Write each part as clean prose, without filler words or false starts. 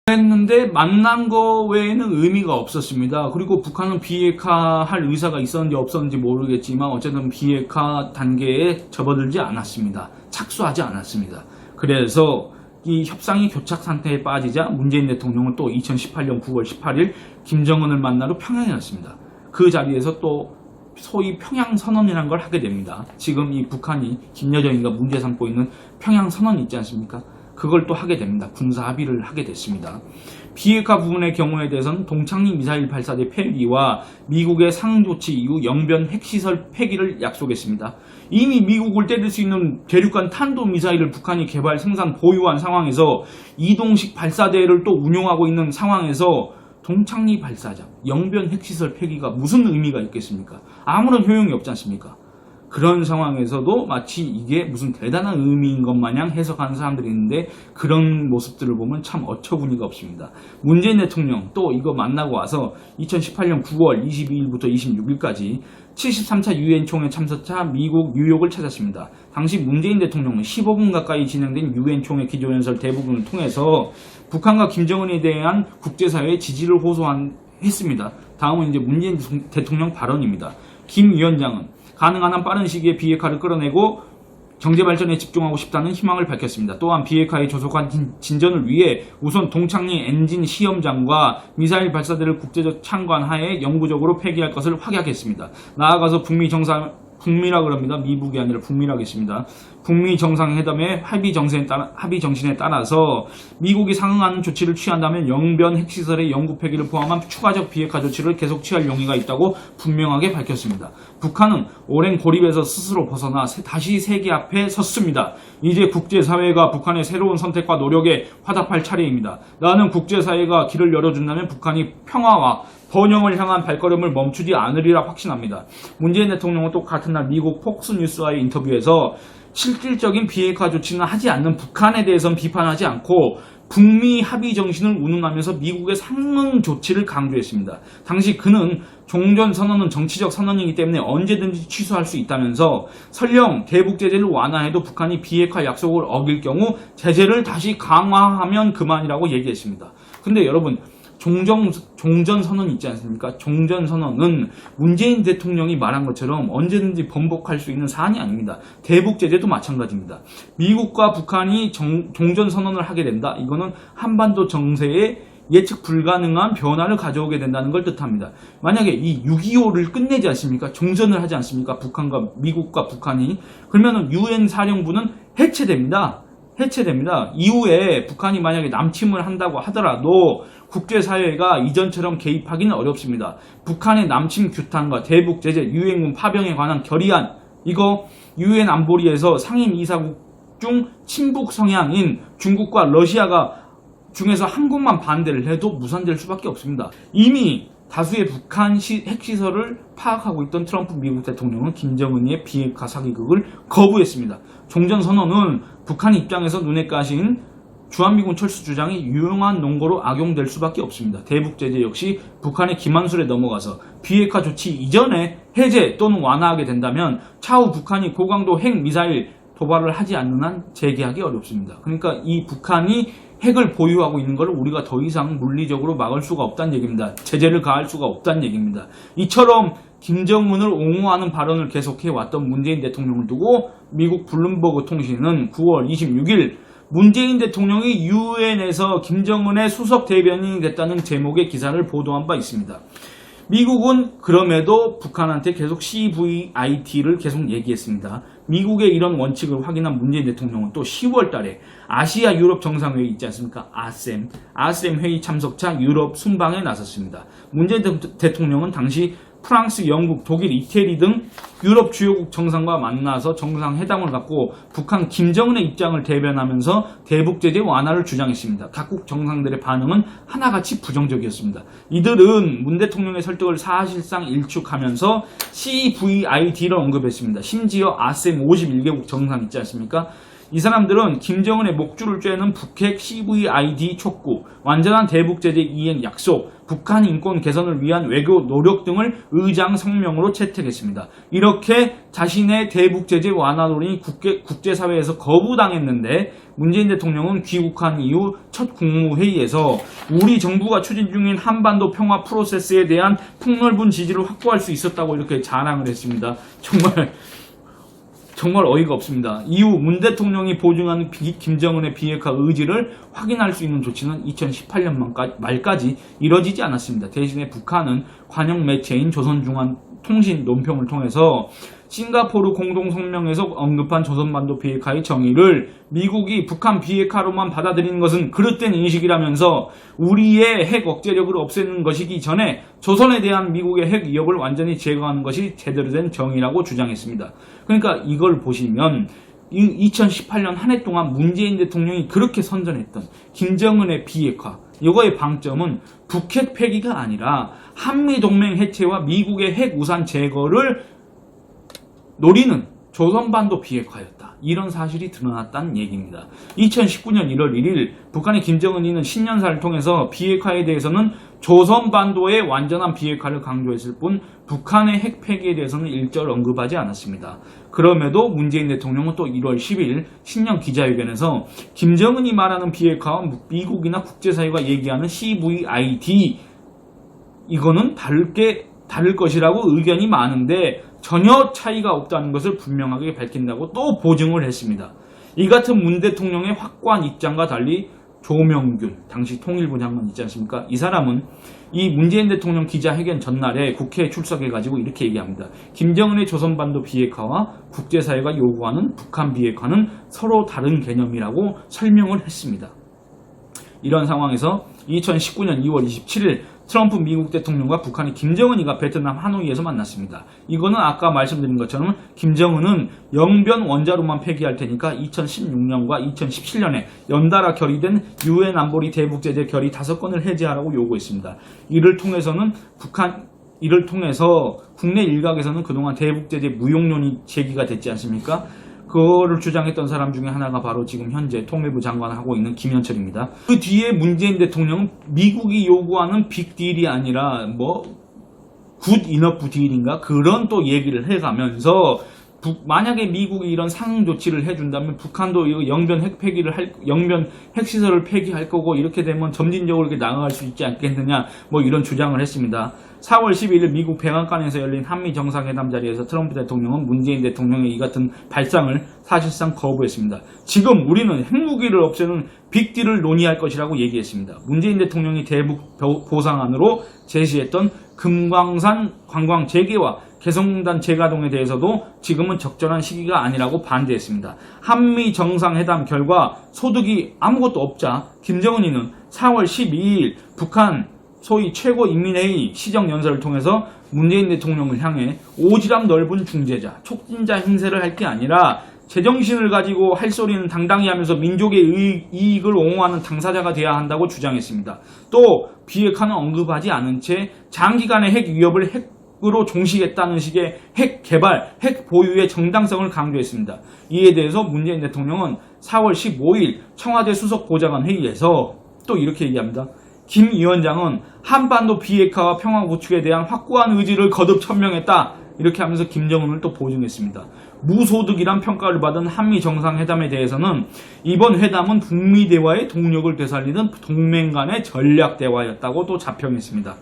했는데 만난 거 외에는 의미가 없었습니다. 그리고 북한은 비핵화할 의사가 있었는지 없었는지 모르겠지만 어쨌든 비핵화 단계에 접어들지 않았습니다. 착수하지 않았습니다. 그래서 이 협상이 교착 상태에 빠지자 문재인 대통령은 또 2018년 9월 18일 김정은을 만나러 평양에 갔습니다. 그 자리에서 또 소위 평양선언이라는 걸 하게 됩니다. 지금 이 북한이 김여정이가 문제 삼고 있는 평양선언이 있지 않습니까? 그걸 또 하게 됩니다. 군사 합의를 하게 됐습니다. 비핵화 부분의 경우에 대해서는 동창리 미사일 발사대 폐기와 미국의 상조치 이후 영변 핵시설 폐기를 약속했습니다. 이미 미국을 때릴 수 있는 대륙간 탄도미사일을 북한이 개발, 생산, 보유한 상황에서 이동식 발사대를 또 운용하고 있는 상황에서 동창리 발사장, 영변 핵시설 폐기가 무슨 의미가 있겠습니까? 아무런 효용이 없지 않습니까? 그런 상황에서도 마치 이게 무슨 대단한 의미인 것 마냥 해석하는 사람들이 있는데 그런 모습들을 보면 참 어처구니가 없습니다. 문재인 대통령 또 이거 만나고 와서 2018년 9월 22일부터 26일까지 73차 유엔 총회 참석차 미국 뉴욕을 찾았습니다. 당시 문재인 대통령은 15분 가까이 진행된 유엔 총회 기조연설 대부분을 통해서 북한과 김정은에 대한 국제사회의 지지를 호소했습니다. 다음은 이제 문재인 대통령 발언입니다. 김 위원장은 가능한 한 빠른 시기에 비핵화를 끌어내고 경제발전에 집중하고 싶다는 희망을 밝혔습니다. 또한 비핵화의 조속한 진전을 위해 우선 동창리 엔진 시험장과 미사일 발사대를 국제적 참관 하에 영구적으로 폐기할 것을 확약했습니다. 나아가서 북미라 그럽니다. 미북이 아니라 북미라겠습니다. 북미 정상회담의 합의 정신에 따라서 미국이 상응하는 조치를 취한다면 영변 핵시설의 영구 폐기를 포함한 추가적 비핵화 조치를 계속 취할 용의가 있다고 분명하게 밝혔습니다. 북한은 오랜 고립에서 스스로 벗어나 다시 세계 앞에 섰습니다. 이제 국제사회가 북한의 새로운 선택과 노력에 화답할 차례입니다. 나는 국제사회가 길을 열어준다면 북한이 평화와 번영을 향한 발걸음을 멈추지 않으리라 확신합니다. 문재인 대통령은 또 같은 날 미국 폭스뉴스와의 인터뷰에서 실질적인 비핵화 조치는 하지 않는 북한에 대해서는 비판하지 않고 북미 합의 정신을 운운하면서 미국의 상응 조치를 강조했습니다. 당시 그는 종전선언은 정치적 선언이기 때문에 언제든지 취소할 수 있다면서 설령 대북 제재를 완화해도 북한이 비핵화 약속을 어길 경우 제재를 다시 강화하면 그만이라고 얘기했습니다. 근데 여러분 종전선언 있지 않습니까? 종전선언은 문재인 대통령이 말한 것처럼 언제든지 번복할 수 있는 사안이 아닙니다. 대북제재도 마찬가지입니다. 미국과 북한이 종전선언을 하게 된다. 이거는 한반도 정세에 예측 불가능한 변화를 가져오게 된다는 걸 뜻합니다. 만약에 이 6.25를 끝내지 않습니까? 종전을 하지 않습니까? 미국과 북한이. 그러면 유엔 사령부는 해체됩니다. 이후에 북한이 만약에 남침을 한다고 하더라도 국제사회가 이전처럼 개입하기는 어렵습니다. 북한의 남침 규탄과 대북 제재, 유엔군 파병에 관한 결의안, 이거 유엔 안보리에서 상임 이사국 중 친북 성향인 중국과 러시아가 중에서 한국만 반대를 해도 무산될 수밖에 없습니다. 이미 다수의 북한 핵시설을 파악하고 있던 트럼프 미국 대통령은 김정은의 비핵화 사기극을 거부했습니다. 종전선언은 북한 입장에서 눈에 까신 주한미군 철수 주장이 유용한 논거로 악용될 수밖에 없습니다. 대북제재 역시 북한의 기만술에 넘어가서 비핵화 조치 이전에 해제 또는 완화하게 된다면 차후 북한이 고강도 핵미사일 도발을 하지 않는 한 재개하기 어렵습니다. 그러니까 이 북한이 핵을 보유하고 있는 걸 우리가 더 이상 물리적으로 막을 수가 없다는 얘기입니다. 제재를 가할 수가 없다는 얘기입니다. 이처럼 김정은을 옹호하는 발언을 계속해왔던 문재인 대통령을 두고 미국 블룸버그 통신은 9월 26일 문재인 대통령이 유엔에서 김정은의 수석 대변인이 됐다는 제목의 기사를 보도한 바 있습니다. 미국은 그럼에도 북한한테 계속 CVIT를 계속 얘기했습니다. 미국의 이런 원칙을 확인한 문재인 대통령은 또 10월 달에 아시아 유럽 정상회의 있지 않습니까? 아셈 회의 참석차 유럽 순방에 나섰습니다. 문재인 대통령은 당시 프랑스, 영국, 독일, 이태리 등 유럽 주요국 정상과 만나서 정상회담을 갖고 북한 김정은의 입장을 대변하면서 대북제재 완화를 주장했습니다. 각국 정상들의 반응은 하나같이 부정적이었습니다. 이들은 문 대통령의 설득을 사실상 일축하면서 CVIT를 언급했습니다. 심지어 아셈 51개국 정상 있지 않습니까? 이 사람들은 김정은의 목줄을 쬐는 북핵 CVIT 촉구, 완전한 대북제재 이행 약속, 북한 인권 개선을 위한 외교 노력 등을 의장 성명으로 채택했습니다. 이렇게 자신의 대북 제재 완화 논의 국제사회에서 거부당했는데 문재인 대통령은 귀국한 이후 첫 국무회의에서 우리 정부가 추진 중인 한반도 평화 프로세스에 대한 폭넓은 지지를 확보할 수 있었다고 이렇게 자랑을 했습니다. 정말 어이가 없습니다. 이후 문 대통령이 보증한 김정은의 비핵화 의지를 확인할 수 있는 조치는 2018년 말까지 이뤄지지 않았습니다. 대신에 북한은 관영 매체인 조선중앙통신 논평을 통해서 싱가포르 공동성명에서 언급한 조선반도 비핵화의 정의를 미국이 북한 비핵화로만 받아들이는 것은 그릇된 인식이라면서 우리의 핵 억제력을 없애는 것이기 전에 조선에 대한 미국의 핵 위협을 완전히 제거하는 것이 제대로 된 정의라고 주장했습니다. 그러니까 이걸 보시면 2018년 한 해 동안 문재인 대통령이 그렇게 선전했던 김정은의 비핵화, 이거의 방점은 북핵 폐기가 아니라 한미동맹 해체와 미국의 핵 우산 제거를 노리는 조선반도 비핵화였다. 이런 사실이 드러났다는 얘기입니다. 2019년 1월 1일 북한의 김정은이는 신년사를 통해서 비핵화에 대해서는 조선반도의 완전한 비핵화를 강조했을 뿐 북한의 핵 폐기에 대해서는 일절 언급하지 않았습니다. 그럼에도 문재인 대통령은 또 1월 10일 신년 기자회견에서 김정은이 말하는 비핵화와 미국이나 국제사회가 얘기하는 CVID 이거는 다를 것이라고 의견이 많은데 전혀 차이가 없다는 것을 분명하게 밝힌다고 또 보증을 했습니다. 이 같은 문 대통령의 확고한 입장과 달리 조명균 당시 통일부 장관 있지 않습니까? 이 사람은 이 문재인 대통령 기자회견 전날에 국회에 출석해가지고 이렇게 얘기합니다. 김정은의 조선반도 비핵화와 국제사회가 요구하는 북한 비핵화는 서로 다른 개념이라고 설명을 했습니다. 이런 상황에서 2019년 2월 27일 트럼프 미국 대통령과 북한의 김정은이가 베트남 하노이에서 만났습니다. 이거는 아까 말씀드린 것처럼 김정은은 영변 원자로만 폐기할 테니까 2016년과 2017년에 연달아 결의된 유엔 안보리 대북 제재 결의 5건을 해제하라고 요구했습니다. 이를 통해서 국내 일각에서는 그동안 대북 제재 무용론이 제기가 됐지 않습니까? 그거를 주장했던 사람 중에 하나가 바로 지금 현재 통일부 장관을 하고 있는 김현철입니다. 그 뒤에 문재인 대통령은 미국이 요구하는 빅딜이 아니라 굿 이너프 딜인가 그런 또 얘기를 해가면서 만약에 미국이 이런 상응 조치를 해준다면 북한도 이거 영변 핵시설을 폐기할 거고 이렇게 되면 점진적으로 이렇게 나아갈 수 있지 않겠느냐 이런 주장을 했습니다. 4월 12일 미국 백악관에서 열린 한미 정상회담 자리에서 트럼프 대통령은 문재인 대통령의 이 같은 발상을 사실상 거부했습니다. 지금 우리는 핵무기를 없애는 빅딜을 논의할 것이라고 얘기했습니다. 문재인 대통령이 대북 보상안으로 제시했던 금강산 관광 재개와 개성공단 재가동에 대해서도 지금은 적절한 시기가 아니라고 반대했습니다. 한미 정상회담 결과 소득이 아무것도 없자 김정은이는 4월 12일 북한 소위 최고인민회의 시정연설을 통해서 문재인 대통령을 향해 오지랖 넓은 중재자, 촉진자 행세를 할 게 아니라 제정신을 가지고 할 소리는 당당히 하면서 민족의 이익을 옹호하는 당사자가 돼야 한다고 주장했습니다. 또 비핵화는 언급하지 않은 채 장기간의 핵 위협을 핵으로 종식했다는 식의 핵 개발, 핵 보유의 정당성을 강조했습니다. 이에 대해서 문재인 대통령은 4월 15일 청와대 수석보좌관 회의에서 또 이렇게 얘기합니다. 김 위원장은 한반도 비핵화와 평화 구축에 대한 확고한 의지를 거듭 천명했다. 이렇게 하면서 김정은을 또 보증했습니다. 무소득이란 평가를 받은 한미 정상회담에 대해서는 이번 회담은 북미 대화의 동력을 되살리는 동맹 간의 전략 대화였다고 또 자평했습니다.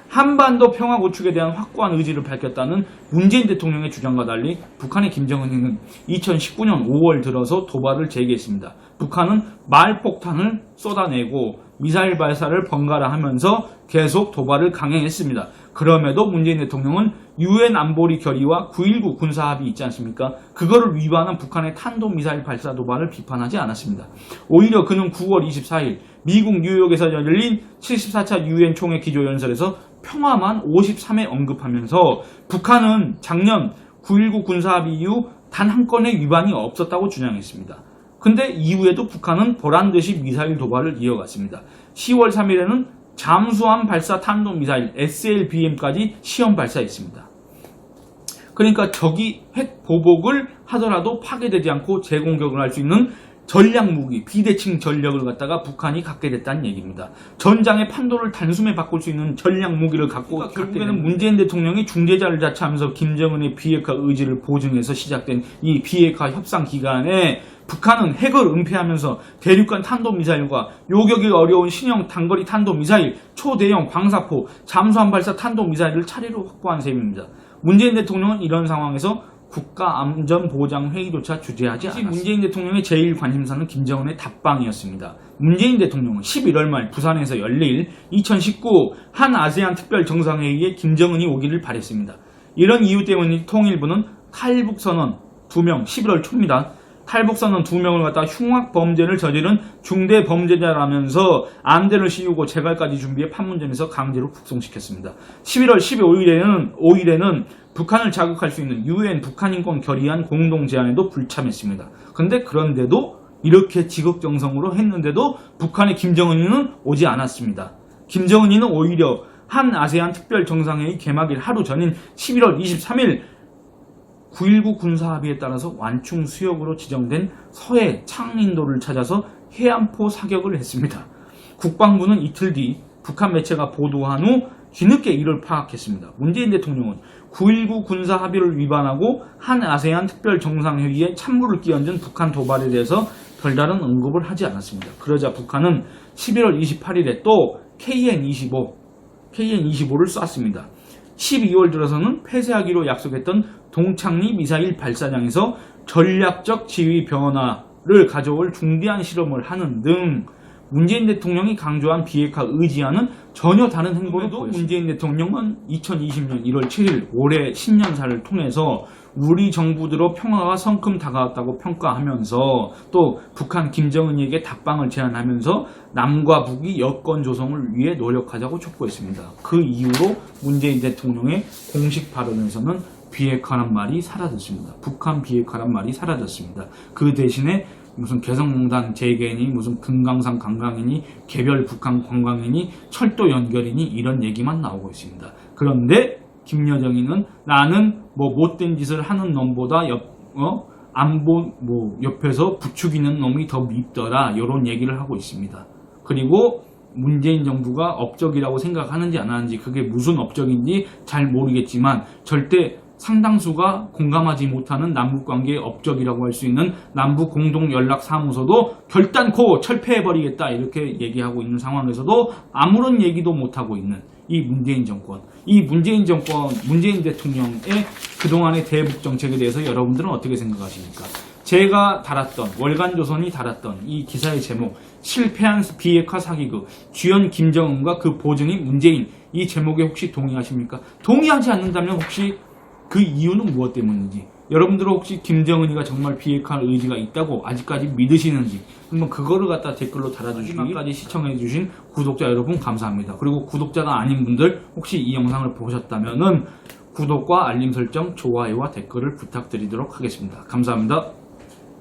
한반도 평화 구축에 대한 확고한 의지를 밝혔다는 문재인 대통령의 주장과 달리 북한의 김정은이는 2019년 5월 들어서 도발을 재개했습니다. 북한은 말폭탄을 쏟아내고 미사일 발사를 번갈아 하면서 계속 도발을 강행했습니다. 그럼에도 문재인 대통령은 유엔 안보리 결의와 9.19 군사합의 있지 않습니까? 그거를 위반한 북한의 탄도미사일 발사 도발을 비판하지 않았습니다. 오히려 그는 9월 24일 미국 뉴욕에서 열린 74차 유엔 총회 기조연설에서 평화만 53회 언급하면서 북한은 작년 9.19 군사합의 이후 단 한 건의 위반이 없었다고 주장했습니다. 근데 이후에도 북한은 보란듯이 미사일 도발을 이어갔습니다. 10월 3일에는 잠수함 발사 탄도미사일 SLBM까지 시험 발사했습니다. 그러니까 적이 핵 보복을 하더라도 파괴되지 않고 재공격을 할 수 있는 전략 무기, 비대칭 전력을 갖다가 북한이 갖게 됐다는 얘기입니다. 전장의 판도를 단숨에 바꿀 수 있는 전략 무기를 갖고 결국에는 문재인 대통령이 중재자를 자처하면서 김정은의 비핵화 의지를 보증해서 시작된 이 비핵화 협상 기간에 북한은 핵을 은폐하면서 대륙간 탄도미사일과 요격이 어려운 신형 단거리 탄도미사일, 초대형 광사포, 잠수함 발사 탄도미사일을 차례로 확보한 셈입니다. 문재인 대통령은 이런 상황에서 국가안전보장회의조차 주재하지 않았습니다. 문재인 대통령의 제일 관심사는 김정은의 답방이었습니다. 문재인 대통령은 11월 말 부산에서 열릴 2019 한 아세안 특별 정상회의에 김정은이 오기를 바랬습니다. 이런 이유 때문에 통일부는 탈북선원 2명 11월 초입니다. 탈북선원 2명을 갖다 흉악 범죄를 저지른 중대 범죄자라면서 안대를 씌우고 재갈까지 준비해 판문점에서 강제로 북송시켰습니다. 11월 15일에는 북한을 자극할 수 있는 UN 북한인권 결의안 공동 제안에도 불참했습니다. 그런데도 이렇게 지극정성으로 했는데도 북한의 김정은이는 오지 않았습니다. 김정은이는 오히려 한 아세안 특별 정상회의 개막일 하루 전인 11월 23일 9.19 군사합의에 따라서 완충 수역으로 지정된 서해 창린도를 찾아서 해안포 사격을 했습니다. 국방부는 이틀 뒤 북한 매체가 보도한 후 뒤늦게 이를 파악했습니다. 문재인 대통령은 9.19 군사합의를 위반하고 한 아세안 특별 정상회의에 찬물을 끼얹은 북한 도발에 대해서 별다른 언급을 하지 않았습니다. 그러자 북한은 11월 28일에 또 KN-25를 쐈습니다. 12월 들어서는 폐쇄하기로 약속했던 동창리 미사일 발사장에서 전략적 지위 변화를 가져올 중대한 실험을 하는 등 문재인 대통령이 강조한 비핵화 의지와는 전혀 다른 행보를 보였습니다. 문재인 대통령은 2020년 1월 7일 올해 신년사를 통해서 우리 정부대로 평화가 성큼 다가왔다고 평가하면서 또 북한 김정은에게 답방을 제안하면서 남과 북이 여건 조성을 위해 노력하자고 촉구했습니다. 그 이후로 문재인 대통령의 공식 발언에서는 비핵화란 말이 사라졌습니다. 북한 비핵화란 말이 사라졌습니다. 그 대신에 무슨 개성공단 재개니 무슨 금강산 관광이니 개별 북한 관광이니 철도 연결이니 이런 얘기만 나오고 있습니다. 그런데 김여정이는 나는 못된 짓을 하는 놈보다 옆에서 부추기는 놈이 더 밉더라 이런 얘기를 하고 있습니다. 그리고 문재인 정부가 업적이라고 생각하는지 안 하는지 그게 무슨 업적인지 잘 모르겠지만 절대 상당수가 공감하지 못하는 남북관계의 업적이라고 할 수 있는 남북공동연락사무소도 결단코 철폐해버리겠다 이렇게 얘기하고 있는 상황에서도 아무런 얘기도 못하고 있는 이 문재인 정권, 문재인 대통령의 그동안의 대북 정책에 대해서 여러분들은 어떻게 생각하십니까? 제가 달았던, 월간조선이 달았던 이 기사의 제목, 실패한 비핵화 사기극, 주연 김정은과 그 보증인 문재인, 이 제목에 혹시 동의하십니까? 동의하지 않는다면 혹시 그 이유는 무엇 때문인지, 여러분들은 혹시 김정은이가 정말 비핵화할 의지가 있다고 아직까지 믿으시는지 한번 그거를 갖다 댓글로 달아주시기, 마지막까지 시청해주신 구독자 여러분 감사합니다. 그리고 구독자가 아닌 분들 혹시 이 영상을 보셨다면은 구독과 알림 설정, 좋아요와 댓글을 부탁드리도록 하겠습니다. 감사합니다.